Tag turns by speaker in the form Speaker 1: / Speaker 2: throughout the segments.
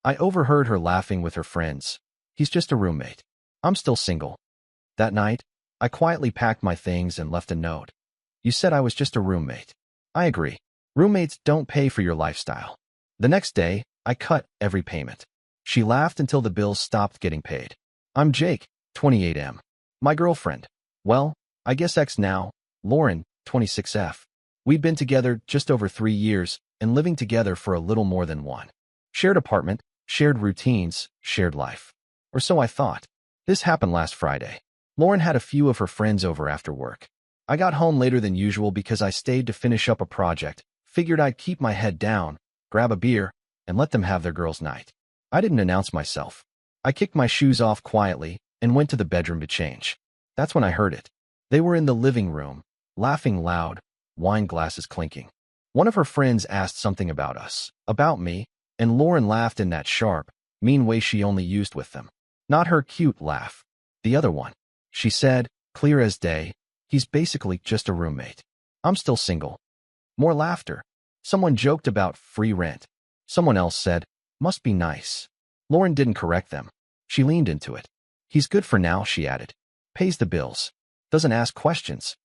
Speaker 1: I overheard her laughing with her friends. He's just a roommate. I'm still single. That night, I quietly packed my things and left a note. You said I was just a roommate. I agree. Roommates don't pay for your lifestyle. The next day, I cut every payment. She laughed until the bills stopped getting paid. I'm Jake, 28M. My girlfriend. Well, I guess ex now, Lauren, 26F. We'd been together just over 3 years and living together for a little more than one. Shared apartment, shared routines, shared life. Or so I thought. This happened last Friday. Lauren had a few of her friends over after work. I got home later than usual because I stayed to finish up a project, figured I'd keep my head down, grab a beer, and let them have their girls' night. I didn't announce myself. I kicked my shoes off quietly and went to the bedroom to change. That's when I heard it. They were in the living room, laughing loud, wine glasses clinking. One of her friends asked something about us, about me, and Lauren laughed in that sharp, mean way she only used with them. Not her cute laugh. The other one. She said, clear as day, he's basically just a roommate. I'm still single. More laughter. Someone joked about free rent. Someone else said, must be nice. Lauren didn't correct them. She leaned into it. He's good for now, she added. Pays the bills. Doesn't ask questions.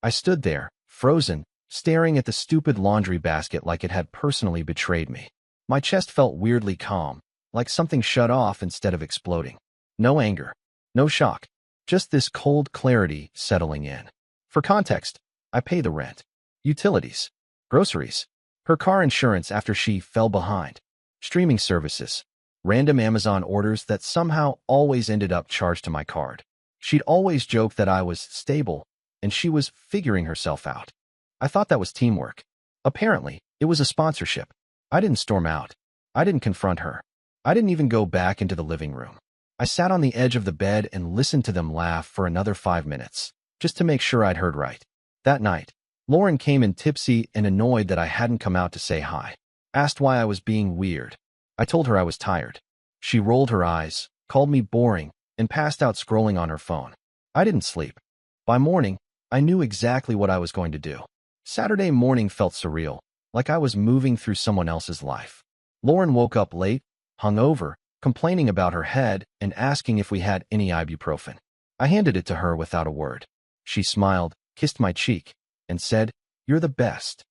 Speaker 1: I stood there, frozen, staring at the stupid laundry basket like it had personally betrayed me. My chest felt weirdly calm, like something shut off instead of exploding. No anger. No shock. Just this cold clarity settling in. For context, I pay the rent, utilities, groceries, her car insurance after she fell behind, streaming services, random Amazon orders that somehow always ended up charged to my card. She'd always joked that I was stable, and she was figuring herself out. I thought that was teamwork. Apparently, it was a sponsorship. I didn't storm out. I didn't confront her. I didn't even go back into the living room. I sat on the edge of the bed and listened to them laugh for another 5 minutes, just to make sure I'd heard right. That night, Lauren came in tipsy and annoyed that I hadn't come out to say hi. Asked why I was being weird. I told her I was tired. She rolled her eyes, called me boring, and passed out scrolling on her phone. I didn't sleep. By morning, I knew exactly what I was going to do. Saturday morning felt surreal, like I was moving through someone else's life. Lauren woke up late, hungover, complaining about her head and asking if we had any ibuprofen. I handed it to her without a word. She smiled, kissed my cheek, and said, "You're the best."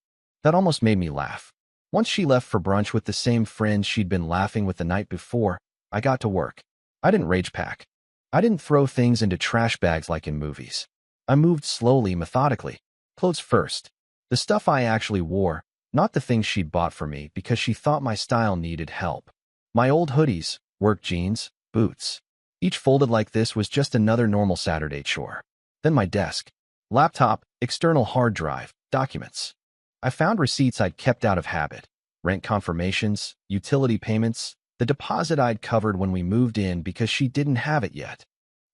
Speaker 1: That almost made me laugh. Once she left for brunch with the same friends she'd been laughing with the night before, I got to work. I didn't rage pack. I didn't throw things into trash bags like in movies. I moved slowly, methodically. Clothes first. The stuff I actually wore, not the things she'd bought for me because she thought my style needed help. My old hoodies, work jeans, boots. Each folded like this was just another normal Saturday chore. Then my desk. Laptop, external hard drive, documents. I found receipts I'd kept out of habit. Rent confirmations, utility payments, the deposit I'd covered when we moved in because she didn't have it yet.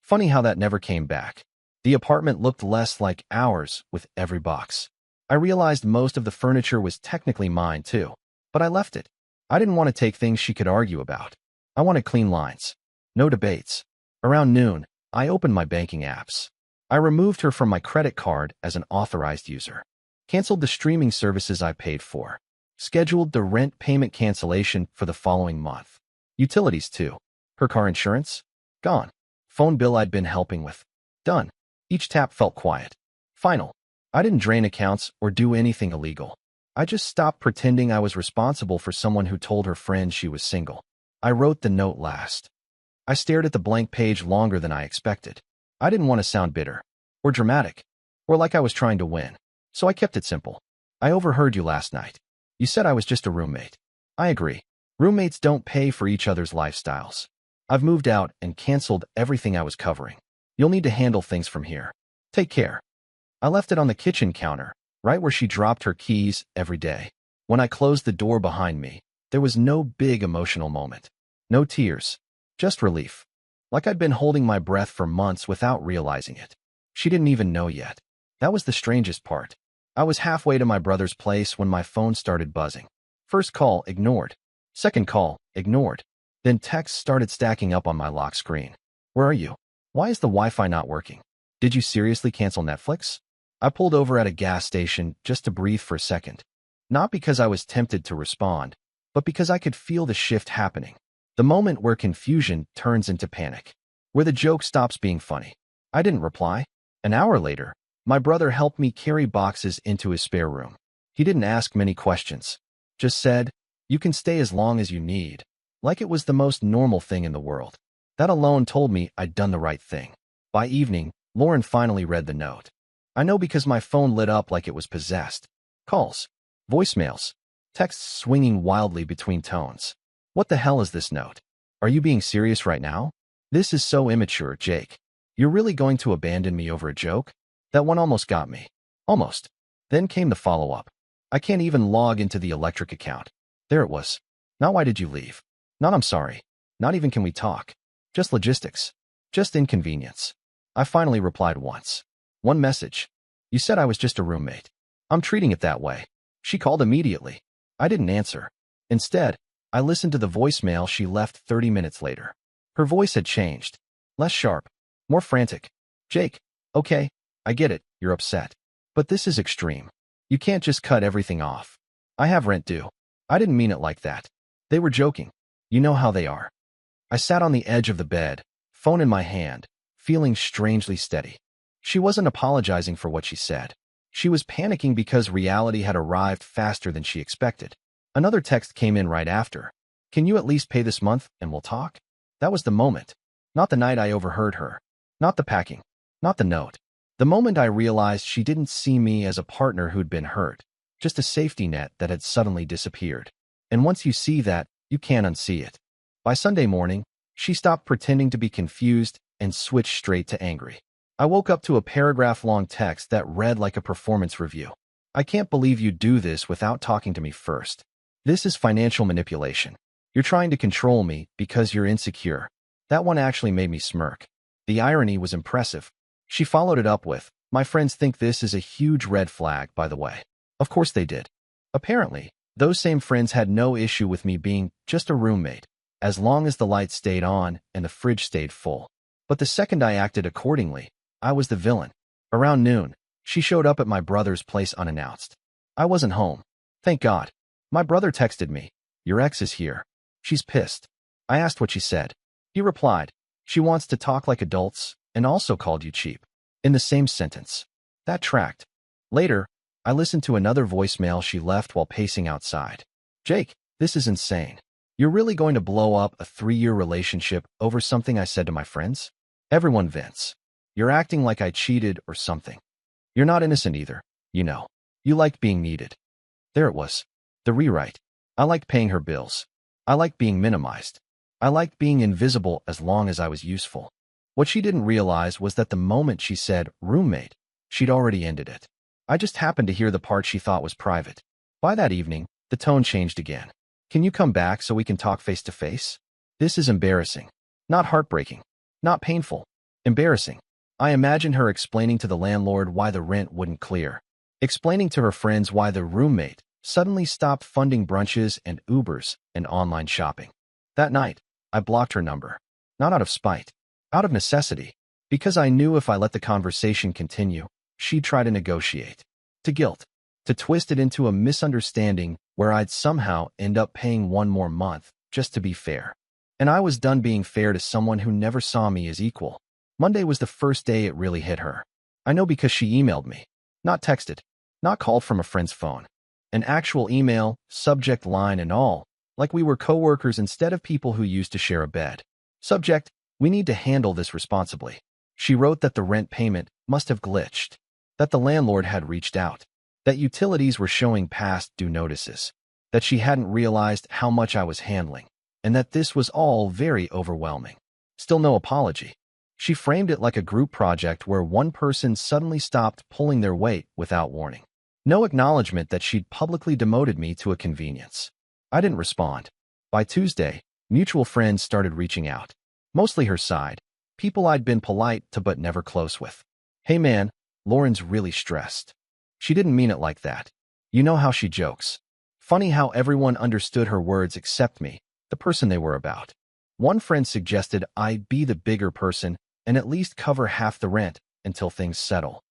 Speaker 1: Funny how that never came back. The apartment looked less like ours with every box. I realized most of the furniture was technically mine too, but I left it. I didn't want to take things she could argue about. I wanted clean lines. No debates. Around noon, I opened my banking apps. I removed her from my credit card as an authorized user. Canceled the streaming services I paid for. Scheduled the rent payment cancellation for the following month. Utilities too. Her car insurance? Gone. Phone bill I'd been helping with? Done. Each tap felt quiet. Final. I didn't drain accounts or do anything illegal. I just stopped pretending I was responsible for someone who told her friend she was single. I wrote the note last. I stared at the blank page longer than I expected. I didn't want to sound bitter, or dramatic, or like I was trying to win, so I kept it simple. I overheard you last night. You said I was just a roommate. I agree. Roommates don't pay for each other's lifestyles. I've moved out and canceled everything I was covering. You'll need to handle things from here. Take care. I left it on the kitchen counter, right where she dropped her keys every day. When I closed the door behind me, there was no big emotional moment. No tears. Just relief. Like I'd been holding my breath for months without realizing it. She didn't even know yet. That was the strangest part. I was halfway to my brother's place when my phone started buzzing. First call, ignored. Second call, ignored. Then texts started stacking up on my lock screen. Where are you? Why is the Wi-Fi not working? Did you seriously cancel Netflix? I pulled over at a gas station just to breathe for a second. Not because I was tempted to respond, but because I could feel the shift happening. The moment where confusion turns into panic. Where the joke stops being funny. I didn't reply. An hour later, my brother helped me carry boxes into his spare room. He didn't ask many questions. Just said, "You can stay as long as you need." Like it was the most normal thing in the world. That alone told me I'd done the right thing. By evening, Lauren finally read the note. I know because my phone lit up like it was possessed. Calls, voicemails, texts swinging wildly between tones. What the hell is this note? Are you being serious right now? This is so immature, Jake. You're really going to abandon me over a joke? That one almost got me. Almost. Then came the follow-up. I can't even log into the electric account. There it was. Not why did you leave? Not I'm sorry. Not even can we talk. Just logistics. Just inconvenience. I finally replied once. One message. You said I was just a roommate. I'm treating it that way. She called immediately. I didn't answer. Instead, I listened to the voicemail she left 30 minutes later. Her voice had changed. Less sharp. More frantic. Jake, okay, I get it, you're upset. But this is extreme. You can't just cut everything off. I have rent due. I didn't mean it like that. They were joking. You know how they are. I sat on the edge of the bed, phone in my hand, feeling strangely steady. She wasn't apologizing for what she said. She was panicking because reality had arrived faster than she expected. Another text came in right after. Can you at least pay this month and we'll talk? That was the moment. Not the night I overheard her. Not the packing. Not the note. The moment I realized she didn't see me as a partner who'd been hurt. Just a safety net that had suddenly disappeared. And once you see that, you can't unsee it. By Sunday morning, she stopped pretending to be confused and switched straight to angry. I woke up to a paragraph-long text that read like a performance review. I can't believe you do this without talking to me first. This is financial manipulation. You're trying to control me because you're insecure. That one actually made me smirk. The irony was impressive. She followed it up with, my friends think this is a huge red flag, by the way. Of course they did. Apparently, those same friends had no issue with me being just a roommate, as long as the lights stayed on and the fridge stayed full. But the second I acted accordingly, I was the villain. Around noon, she showed up at my brother's place unannounced. I wasn't home. Thank God. My brother texted me, your ex is here. She's pissed. I asked what she said. He replied, she wants to talk like adults and also called you cheap. In the same sentence. That tracked. Later, I listened to another voicemail she left while pacing outside. Jake, this is insane. You're really going to blow up a 3-year relationship over something I said to my friends? Everyone vents. You're acting like I cheated or something. You're not innocent either, you know. You liked being needed. There it was. The rewrite. I liked paying her bills. I liked being minimized. I liked being invisible as long as I was useful. What she didn't realize was that the moment she said roommate, she'd already ended it. I just happened to hear the part she thought was private. By that evening, the tone changed again. Can you come back so we can talk face to face? This is embarrassing. Not heartbreaking. Not painful. Embarrassing. I imagined her explaining to the landlord why the rent wouldn't clear. Explaining to her friends why the roommate suddenly stopped funding brunches and Ubers and online shopping. That night, I blocked her number. Not out of spite. Out of necessity. Because I knew if I let the conversation continue, she'd try to negotiate. To guilt. To twist it into a misunderstanding where I'd somehow end up paying one more month, just to be fair. And I was done being fair to someone who never saw me as equal. Monday was the first day it really hit her. I know because she emailed me. Not texted. Not called from a friend's phone. An actual email, subject line and all, like we were coworkers instead of people who used to share a bed. Subject, we need to handle this responsibly. She wrote that the rent payment must have glitched. That the landlord had reached out. That utilities were showing past due notices. That she hadn't realized how much I was handling. And that this was all very overwhelming. Still no apology. She framed it like a group project where one person suddenly stopped pulling their weight without warning. No acknowledgement that she'd publicly demoted me to a convenience. I didn't respond. By Tuesday, mutual friends started reaching out. Mostly her side. People I'd been polite to but never close with. Hey man, Lauren's really stressed. She didn't mean it like that. You know how she jokes. Funny how everyone understood her words except me, the person they were about. One friend suggested I be the bigger person and at least cover half the rent until things settle.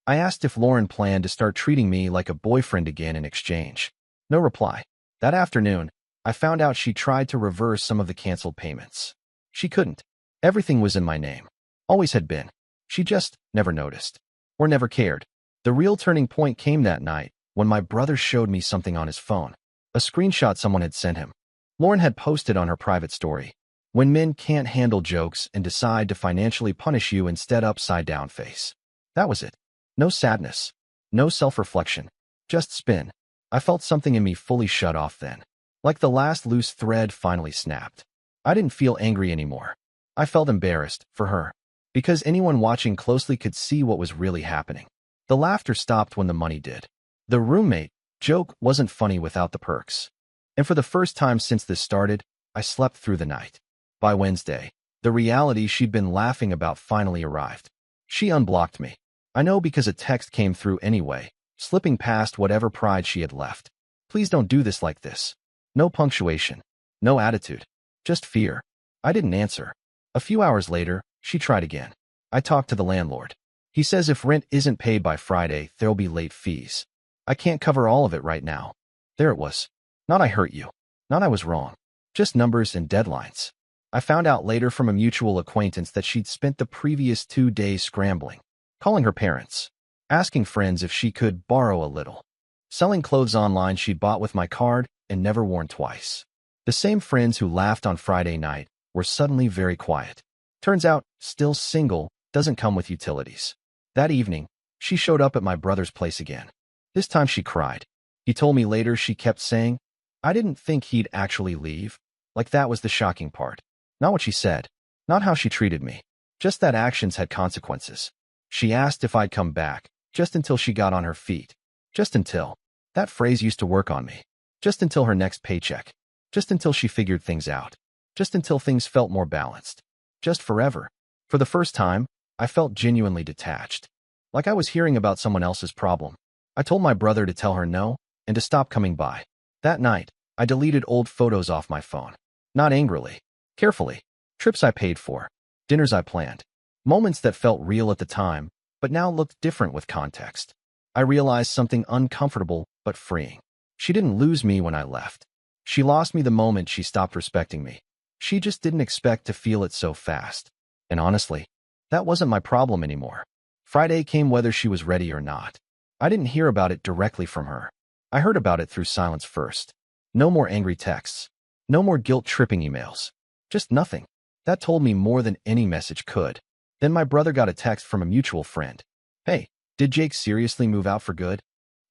Speaker 1: I asked if Lauren planned to start treating me like a boyfriend again in exchange. No reply. That afternoon, I found out she tried to reverse some of the canceled payments. She couldn't. Everything was in my name. Always had been. She just never noticed. Or never cared. The real turning point came that night when my brother showed me something on his phone. A screenshot someone had sent him. Lauren had posted on her private story. When men can't handle jokes and decide to financially punish you instead, upside down face. That was it. No sadness. No self-reflection. Just spin. I felt something in me fully shut off then. Like the last loose thread finally snapped. I didn't feel angry anymore. I felt embarrassed for her. Because anyone watching closely could see what was really happening. The laughter stopped when the money did. The roommate joke wasn't funny without the perks. And for the first time since this started, I slept through the night. By Wednesday, the reality she'd been laughing about finally arrived. She unblocked me. I know because a text came through anyway, slipping past whatever pride she had left. Please don't do this like this. No punctuation. No attitude. Just fear. I didn't answer. A few hours later, she tried again. I talked to the landlord. He says if rent isn't paid by Friday, there'll be late fees. I can't cover all of it right now. There it was. Not I hurt you. Not I was wrong. Just numbers and deadlines. I found out later from a mutual acquaintance that she'd spent the previous 2 days scrambling, calling her parents, asking friends if she could borrow a little, selling clothes online she'd bought with my card and never worn twice. The same friends who laughed on Friday night were suddenly very quiet. Turns out, still single doesn't come with utilities. That evening, she showed up at my brother's place again. This time she cried. He told me later she kept saying, I didn't think he'd actually leave. Like that was the shocking part. Not what she said. Not how she treated me. Just that actions had consequences. She asked if I'd come back, just until she got on her feet. Just until. That phrase used to work on me. Just until her next paycheck. Just until she figured things out. Just until things felt more balanced. Just forever. For the first time, I felt genuinely detached. Like I was hearing about someone else's problem. I told my brother to tell her no, and to stop coming by. That night, I deleted old photos off my phone. Not angrily. Carefully. Trips I paid for. Dinners I planned. Moments that felt real at the time, but now looked different with context. I realized something uncomfortable but freeing. She didn't lose me when I left. She lost me the moment she stopped respecting me. She just didn't expect to feel it so fast. And honestly, that wasn't my problem anymore. Friday came whether she was ready or not. I didn't hear about it directly from her. I heard about it through silence first. No more angry texts. No more guilt-tripping emails. Just nothing. That told me more than any message could. Then my brother got a text from a mutual friend. Hey, did Jake seriously move out for good?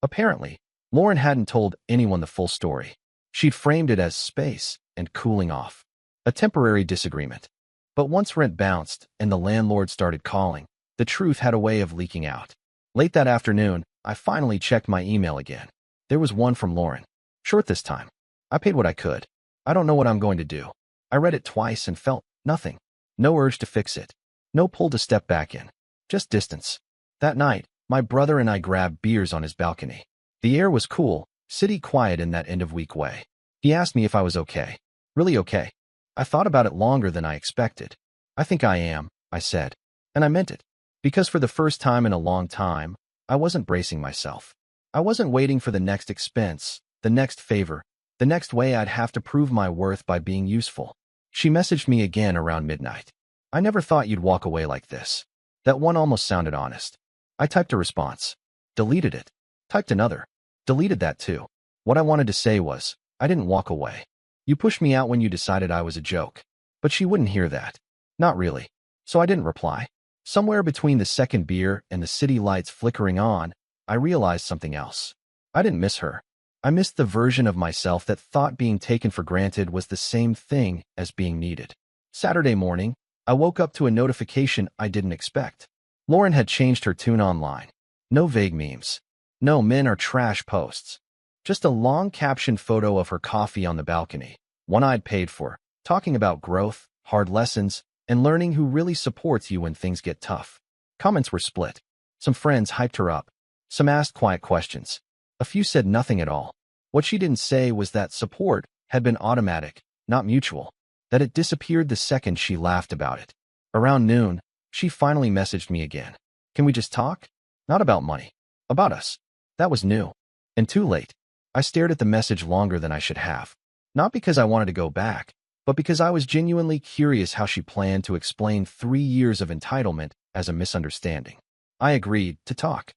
Speaker 1: Apparently, Lauren hadn't told anyone the full story. She'd framed it as space and cooling off. A temporary disagreement. But once rent bounced and the landlord started calling, the truth had a way of leaking out. Late that afternoon, I finally checked my email again. There was one from Lauren. Short this time. I paid what I could. I don't know what I'm going to do. I read it twice and felt nothing. No urge to fix it. No pull to step back in. Just distance. That night, my brother and I grabbed beers on his balcony. The air was cool, city quiet in that end-of-week way. He asked me if I was okay. Really okay. I thought about it longer than I expected. I think I am, I said. And I meant it. Because for the first time in a long time, I wasn't bracing myself. I wasn't waiting for the next expense, the next favor, the next way I'd have to prove my worth by being useful. She messaged me again around midnight. I never thought you'd walk away like this. That one almost sounded honest. I typed a response. Deleted it. Typed another. Deleted that too. What I wanted to say was, I didn't walk away. You pushed me out when you decided I was a joke. But she wouldn't hear that. Not really. So I didn't reply. Somewhere between the second beer and the city lights flickering on, I realized something else. I didn't miss her. I missed the version of myself that thought being taken for granted was the same thing as being needed. Saturday morning, I woke up to a notification I didn't expect. Lauren had changed her tune online. No vague memes. No men or trash posts. Just a long captioned photo of her coffee on the balcony, one I'd paid for, talking about growth, hard lessons, and learning who really supports you when things get tough. Comments were split. Some friends hyped her up. Some asked quiet questions. A few said nothing at all. What she didn't say was that support had been automatic, not mutual, that it disappeared the second she laughed about it. Around noon, she finally messaged me again. Can we just talk? Not about money. About us. That was new. And too late. I stared at the message longer than I should have. Not because I wanted to go back, but because I was genuinely curious how she planned to explain 3 years of entitlement as a misunderstanding. I agreed to talk.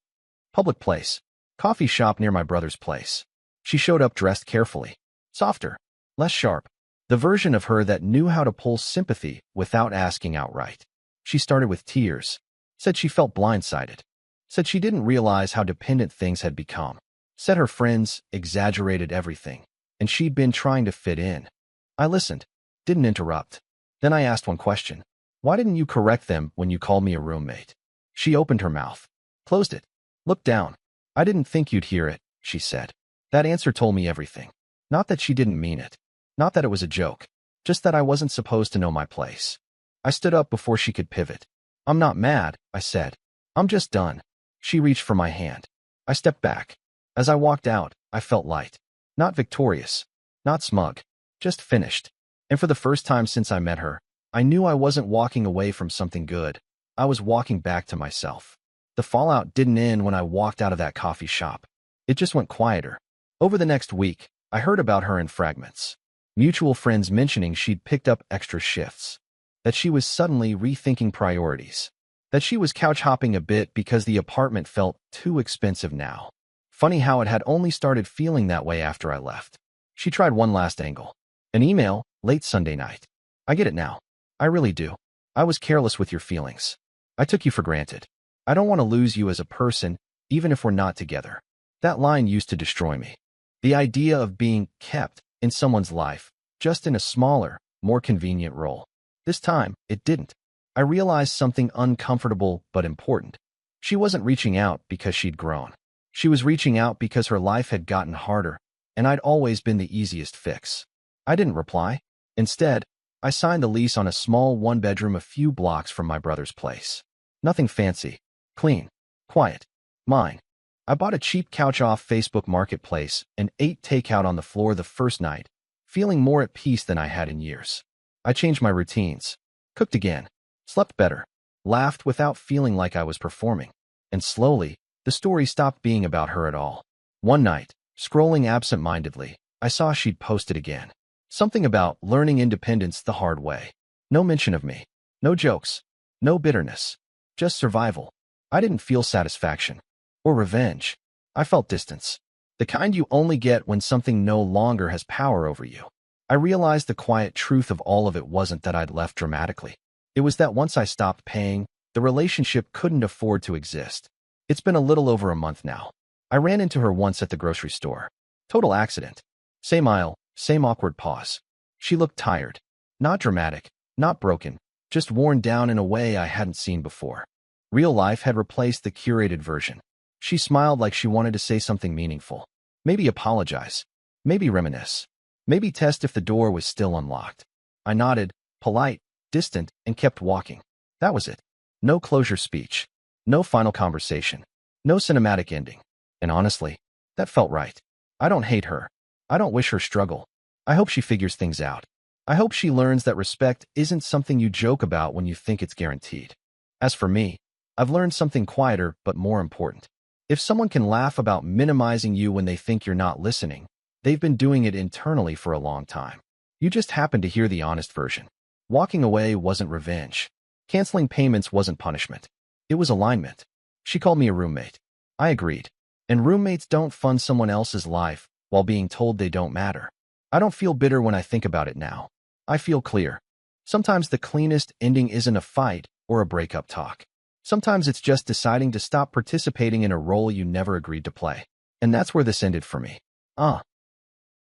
Speaker 1: Public place. Coffee shop near my brother's place. She showed up dressed carefully. Softer. Less sharp. The version of her that knew how to pull sympathy without asking outright. She started with tears. Said she felt blindsided. Said she didn't realize how dependent things had become. Said her friends exaggerated everything, and she'd been trying to fit in. I listened. Didn't interrupt. Then I asked one question. Why didn't you correct them when you called me a roommate? She opened her mouth. Closed it. Looked down. I didn't think you'd hear it, she said. That answer told me everything. Not that she didn't mean it. Not that it was a joke. Just that I wasn't supposed to know my place. I stood up before she could pivot. I'm not mad, I said. I'm just done. She reached for my hand. I stepped back. As I walked out, I felt light. Not victorious. Not smug. Just finished. And for the first time since I met her, I knew I wasn't walking away from something good. I was walking back to myself. The fallout didn't end when I walked out of that coffee shop. It just went quieter. Over the next week, I heard about her in fragments. Mutual friends mentioning she'd picked up extra shifts. That she was suddenly rethinking priorities. That she was couch hopping a bit because the apartment felt too expensive now. Funny how it had only started feeling that way after I left. She tried one last angle. An email, late Sunday night. I get it now. I really do. I was careless with your feelings. I took you for granted. I don't want to lose you as a person, even if we're not together. That line used to destroy me. The idea of being kept in someone's life, just in a smaller, more convenient role. This time, it didn't. I realized something uncomfortable but important. She wasn't reaching out because she'd grown. She was reaching out because her life had gotten harder, and I'd always been the easiest fix. I didn't reply. Instead, I signed the lease on a small one-bedroom a few blocks from my brother's place. Nothing fancy. Clean. Quiet. Mine. I bought a cheap couch off Facebook Marketplace and ate takeout on the floor the first night, feeling more at peace than I had in years. I changed my routines. Cooked again. Slept better. Laughed without feeling like I was performing. And slowly, the story stopped being about her at all. One night, scrolling absent-mindedly, I saw she'd posted again. Something about learning independence the hard way. No mention of me. No jokes. No bitterness. Just survival. I didn't feel satisfaction. Or revenge. I felt distance. The kind you only get when something no longer has power over you. I realized the quiet truth of all of it wasn't that I'd left dramatically. It was that once I stopped paying, the relationship couldn't afford to exist. It's been a little over a month now. I ran into her once at the grocery store. Total accident. Same aisle, same awkward pause. She looked tired. Not dramatic, not broken, just worn down in a way I hadn't seen before. Real life had replaced the curated version. She smiled like she wanted to say something meaningful. Maybe apologize. Maybe reminisce. Maybe test if the door was still unlocked. I nodded, polite, distant, and kept walking. That was it. No closure speech. No final conversation. No cinematic ending. And honestly, that felt right. I don't hate her. I don't wish her struggle. I hope she figures things out. I hope she learns that respect isn't something you joke about when you think it's guaranteed. As for me, I've learned something quieter but more important. If someone can laugh about minimizing you when they think you're not listening, they've been doing it internally for a long time. You just happened to hear the honest version. Walking away wasn't revenge. Canceling payments wasn't punishment. It was alignment. She called me a roommate. I agreed. And roommates don't fund someone else's life while being told they don't matter. I don't feel bitter when I think about it now. I feel clear. Sometimes the cleanest ending isn't a fight or a breakup talk. Sometimes it's just deciding to stop participating in a role you never agreed to play. And that's where this ended for me.